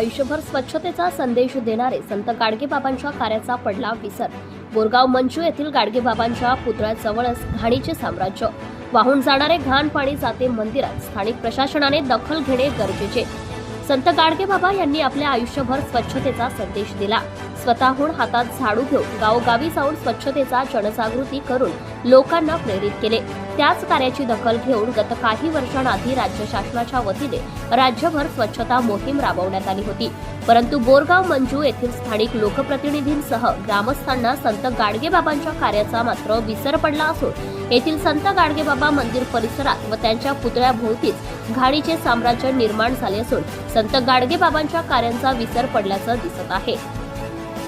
आयुष्यभर स्वच्छतेचा संदेश देणारे संत गाडगेबाबांच्या कार्याचा पडला विसर। बोरगाव मंचू येथील गाडगेबाबांच्या पुतळ्याजवळच घाणीचे साम्राज्य। वाहून जाणारे घाण पाणी जाते मंदिरात। स्थानिक प्रशासनाने दखल घेणे गरजेचे। संत गाडगेबाबा यांनी आपल्या आयुष्यभर स्वच्छतेचा संदेश दिला। स्वतःहून हातात झाडू घेऊन गावोगावी जाऊन स्वच्छतेचा जनजागृती करून लोकांना प्रेरित केले। त्याच कार्याची दखल घेऊन गत काही वर्षांआधी राज्य शासनाच्या वतीने राज्यभर स्वच्छता मोहीम राबवण्यात आली होती। परंतु बोरगाव मंजू येथील स्थानिक लोकप्रतिनिधींसह ग्रामस्थांना संत गाडगेबाबांच्या कार्याचा मात्र विसर पडला असून येथील संत गाडगेबाबा मंदिर परिसरात व त्यांच्या पुतळ्याभोवतीच घाणीचे साम्राज्य निर्माण झाले असून संत गाडगेबाबांच्या कार्यांचा विसर पडल्याचं दिसत आहे।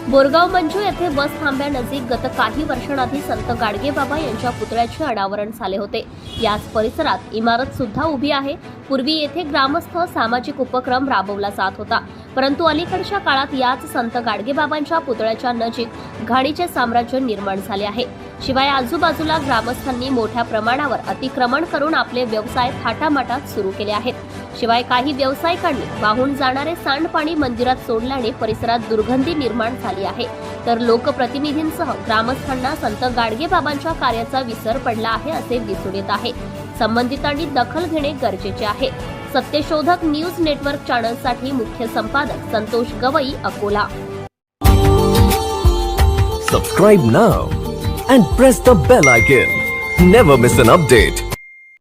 बोरगाव मंचू येथे बस थांब्यानजीक गत काही वर्षांआधी संत गाडगेबाबा यांच्या पुतळ्याचे अनावरण झाले होते। याच परिसरात इमारत सुद्धा उभी आहे। पूर्वी येथे ग्रामस्थ सामाजिक उपक्रम राबवला जात होता, परंतु अलीकडच्या काळात याच संत गाडगेबाबांच्या पुतळ्याच्या नजीक घाणीचे साम्राज्य निर्माण झाले आहे। शिवाय आजूबाजूला ग्रामस्थांनी मोठ्या प्रमाणावर अतिक्रमण करून आपले व्यवसाय थाटामाटात सुरू केले आहेत। शिवाय काही व्यावसायिकांनी वाहून जाणारे सांडपाणी मंदिरात सोडल्याने परिसरात दुर्गंधी निर्माण झाली आहे। तर लोकप्रतिनिधींसह ग्रामस्थांना संत गाडगेबाबांच्या कार्याचा विसर पडला आहे असे दिसून येत आहे। संबंधितांनी दखल घेणे गरजेचे आहे। सत्यशोधक न्यूज नेटवर्क चॅनलसाठी मुख्य संपादक Santosh Gavai, Akola. Subscribe now and press the bell icon. Never miss an update.